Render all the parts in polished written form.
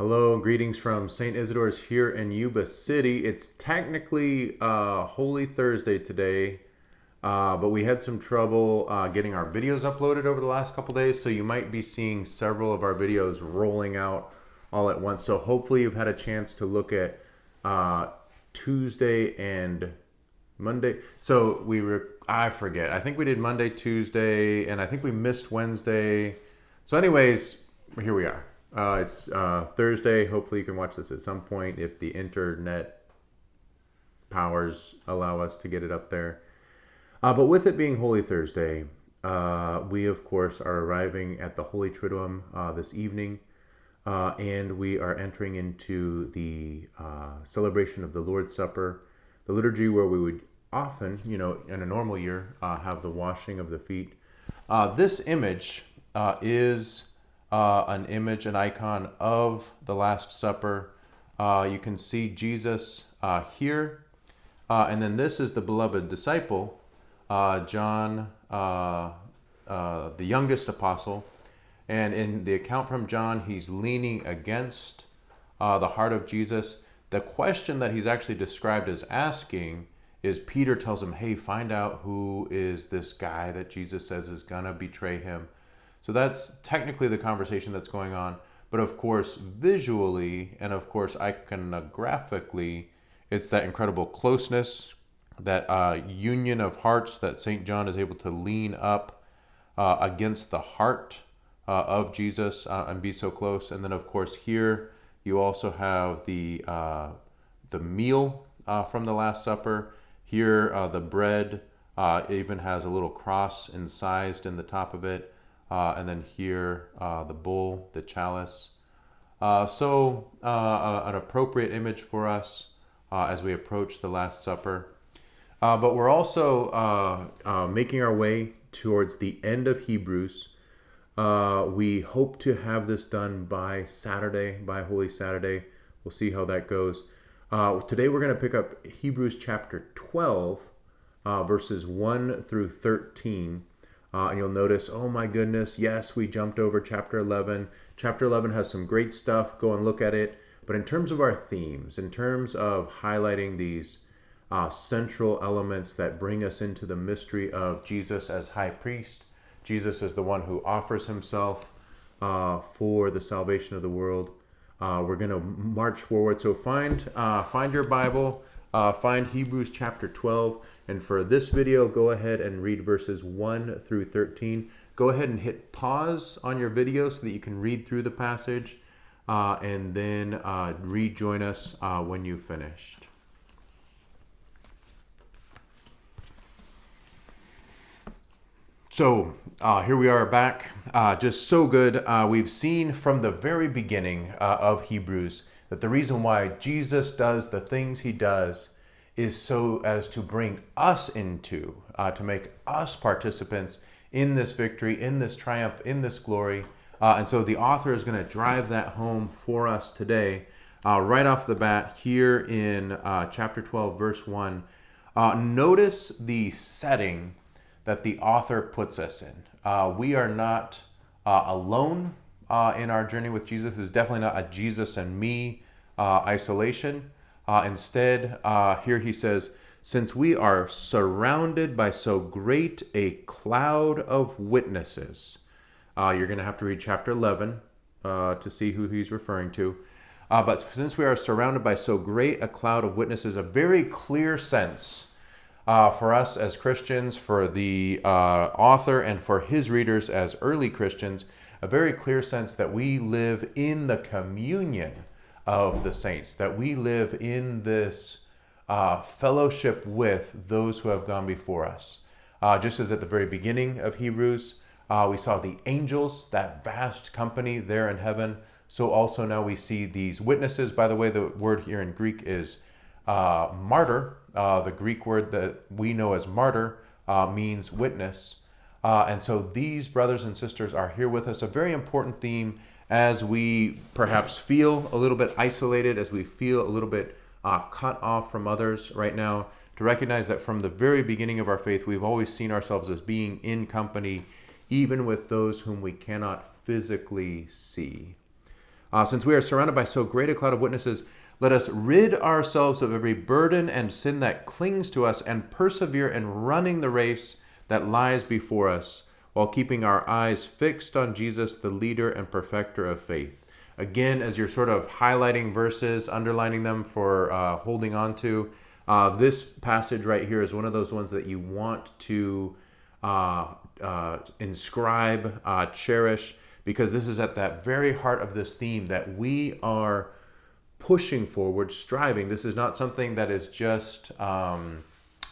Hello, greetings from St. Isidore's here in Yuba City. It's technically Holy Thursday today, but we had some trouble getting our videos uploaded over the last couple days, so you might be seeing several of our videos rolling out all at once. So hopefully you've had a chance to look at Tuesday and Monday. So I forget. I think we did Monday, Tuesday, and I think we missed Wednesday. So anyways, here we are. It's Thursday. Hopefully you can watch this at some point if the internet powers allow us to get it up there. But with it being Holy Thursday, we of course are arriving at the Holy Triduum this evening. And we are entering into the celebration of the Lord's Supper, the liturgy where we would often, in a normal year, have the washing of the feet. This image is an image, an icon of the Last Supper. You can see Jesus here. And then this is the beloved disciple, John, the youngest apostle. And in the account from John, he's leaning against the heart of Jesus. The question that he's actually described as asking is Peter tells him, hey, find out who is this guy that Jesus says is going to betray him. So that's technically the conversation that's going on. But of course, visually and of course, iconographically, it's that incredible closeness, that union of hearts that St. John is able to lean up against the heart of Jesus and be so close. And then of course here you also have the meal from the Last Supper. Here the bread even has a little cross incised in the top of it. And then here the bowl, the chalice. So an appropriate image for us as we approach the Last Supper. But we're also making our way towards the end of Hebrews. We hope to have this done by Saturday, by Holy Saturday. We'll see how that goes. Today we're going to pick up Hebrews chapter 12, verses 1 through 13. And you'll notice, oh my goodness, yes, we jumped over chapter 11. Chapter 11 has some great stuff. Go and look at it. But in terms of our themes, in terms of highlighting these central elements that bring us into the mystery of Jesus as high priest, Jesus is the one who offers himself for the salvation of the world. We're going to march forward. So find your Bible, find Hebrews chapter 12. And for this video, go ahead and read verses 1 through 13. Go ahead and hit pause on your video so that you can read through the passage and then rejoin us when you've finished. So here we are back. Just so good. We've seen from the very beginning of Hebrews that the reason why Jesus does the things he does is so as to bring us into, to make us participants in this victory, in this triumph, in this glory. And so the author is going to drive that home for us today. Right off the bat here in chapter 12, verse 1. Notice the setting that the author puts us in. We are not alone in our journey with Jesus. It's definitely not a Jesus and me isolation. Instead, here he says, since we are surrounded by so great a cloud of witnesses. You're going to have to read chapter 11 to see who he's referring to. But since we are surrounded by so great a cloud of witnesses, a very clear sense for us as Christians, for the author and for his readers as early Christians, a very clear sense that we live in the communion of the saints, that we live in this fellowship with those who have gone before us. Just as at the very beginning of Hebrews, we saw the angels, that vast company there in heaven. So also now we see these witnesses. By the way, the word here in Greek is martyr. The Greek word that we know as martyr means witness. And so these brothers and sisters are here with us. A very important theme as we perhaps feel a little bit isolated, as we feel a little bit cut off from others right now, to recognize that from the very beginning of our faith, we've always seen ourselves as being in company, even with those whom we cannot physically see. Since we are surrounded by so great a cloud of witnesses, let us rid ourselves of every burden and sin that clings to us and persevere in running the race that lies before us while keeping our eyes fixed on Jesus, the leader and perfecter of faith. Again, as you're sort of highlighting verses, underlining them for holding on to, this passage right here is one of those ones that you want to inscribe, cherish, because this is at that very heart of this theme that we are pushing forward, striving. This is not something that is just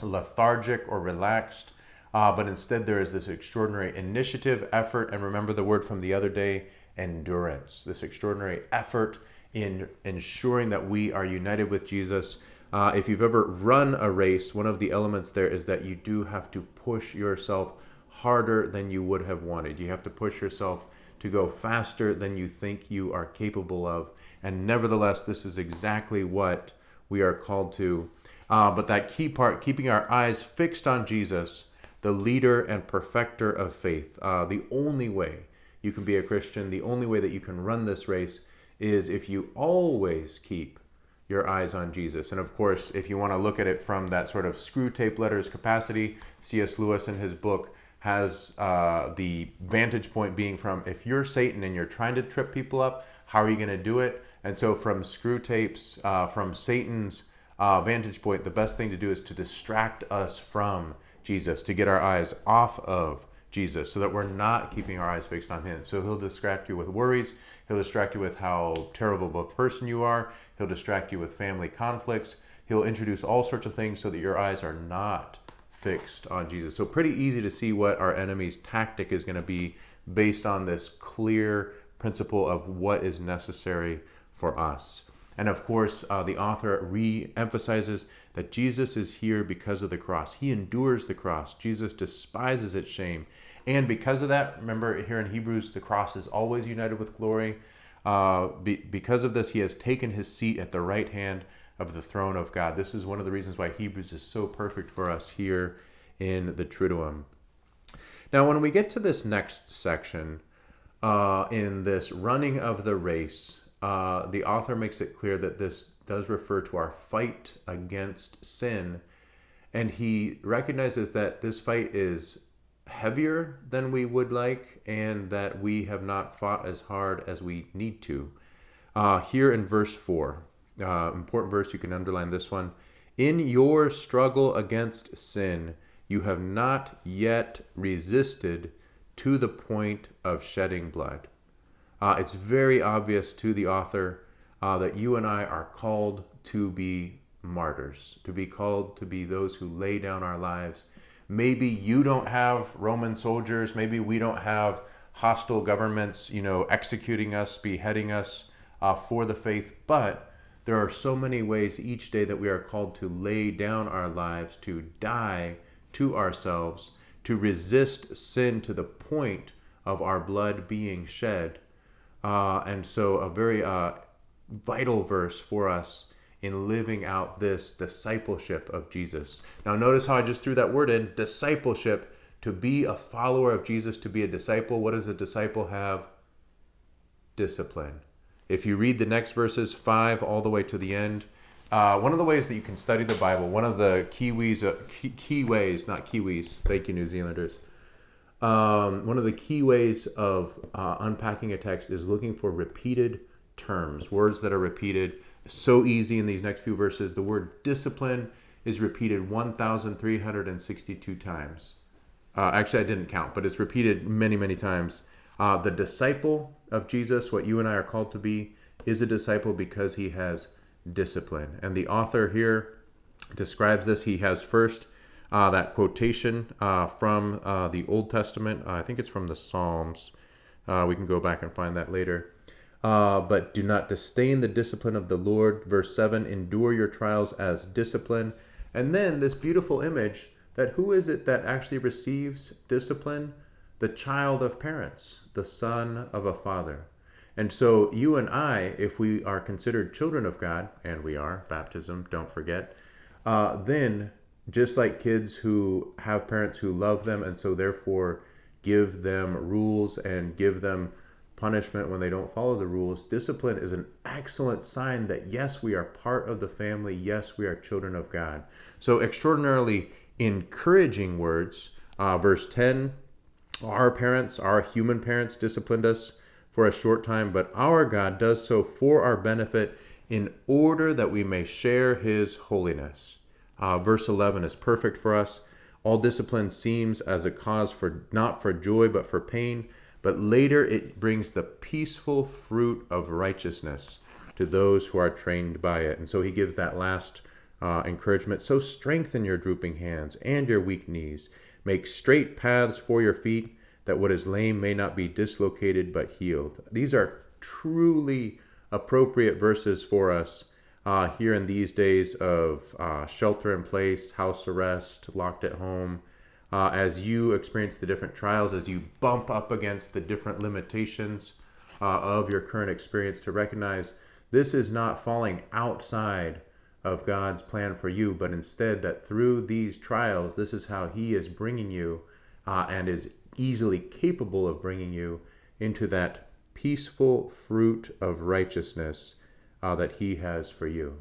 lethargic or relaxed, but instead there is this extraordinary initiative, effort, and remember the word from the other day, endurance. This extraordinary effort in ensuring that we are united with Jesus. If you've ever run a race, one of the elements there is that you do have to push yourself harder than you would have wanted. You have to push yourself to go faster than you think you are capable of. And nevertheless, this is exactly what we are called to. But that key part, keeping our eyes fixed on Jesus, the leader and perfecter of faith. The only way you can be a Christian, the only way that you can run this race is if you always keep your eyes on Jesus. And of course, if you want to look at it from that sort of screw tape letters capacity, C.S. Lewis in his book has the vantage point being from, if you're Satan and you're trying to trip people up, how are you going to do it? And so from screw tapes, from Satan's vantage point, the best thing to do is to distract us from Jesus, to get our eyes off of Jesus so that we're not keeping our eyes fixed on him. So he'll distract you with worries. He'll distract you with how terrible of a person you are. He'll distract you with family conflicts. He'll introduce all sorts of things so that your eyes are not fixed on Jesus. So pretty easy to see what our enemy's tactic is going to be based on this clear principle of what is necessary for us. And of course, the author re-emphasizes that Jesus is here because of the cross. He endures the cross. Jesus despises its shame. And because of that, remember here in Hebrews, the cross is always united with glory. Because of this, he has taken his seat at the right hand of the throne of God. This is one of the reasons why Hebrews is so perfect for us here in the Triduum. Now, when we get to this next section, in this running of the race, the author makes it clear that this does refer to our fight against sin. And he recognizes that this fight is heavier than we would like and that we have not fought as hard as we need to. Here in verse 4, important verse, you can underline this one. In your struggle against sin, you have not yet resisted to the point of shedding blood. It's very obvious to the author that you and I are called to be martyrs, to be called to be those who lay down our lives. Maybe you don't have Roman soldiers, maybe we don't have hostile governments, executing us, beheading us for the faith, but there are so many ways each day that we are called to lay down our lives, to die to ourselves, to resist sin to the point of our blood being shed. And so a very vital verse for us in living out this discipleship of Jesus. Now notice how I just threw that word in, discipleship. To be a follower of Jesus, to be a disciple, what does a disciple have? Discipline. If you read the next verses, 5 all the way to the end, one of the ways that you can study the Bible, one of the key ways, not Kiwis, thank you New Zealanders, one of the key ways of unpacking a text is looking for repeated terms, words that are repeated. So easy in these next few verses. The word discipline is repeated 1,362 times. Actually, I didn't count, but it's repeated many, many times. The disciple of Jesus, what you and I are called to be, is a disciple because he has discipline. And the author here describes this. He has first that quotation from the Old Testament. I think it's from the Psalms. We can go back and find that later. But do not disdain the discipline of the Lord. Verse 7, endure your trials as discipline. And then this beautiful image that who is it that actually receives discipline? The child of parents, the son of a father. And so you and I, if we are considered children of God, and we are, baptism, don't forget, then just like kids who have parents who love them and so therefore give them rules and give them punishment when they don't follow the rules. Discipline is an excellent sign that, yes, we are part of the family. Yes, we are children of God. So extraordinarily encouraging words. Verse 10, our human parents disciplined us for a short time, but our God does so for our benefit in order that we may share his holiness. Verse 11 is perfect for us. All discipline seems as a cause for not for joy, but for pain. But later it brings the peaceful fruit of righteousness to those who are trained by it. And so he gives that last encouragement. So strengthen your drooping hands and your weak knees. Make straight paths for your feet, that what is lame may not be dislocated but healed. These are truly appropriate verses for us here in these days of shelter in place, house arrest, locked at home. As you experience the different trials, as you bump up against the different limitations of your current experience, to recognize this is not falling outside of God's plan for you, but instead that through these trials, this is how he is bringing you and is easily capable of bringing you into that peaceful fruit of righteousness that he has for you.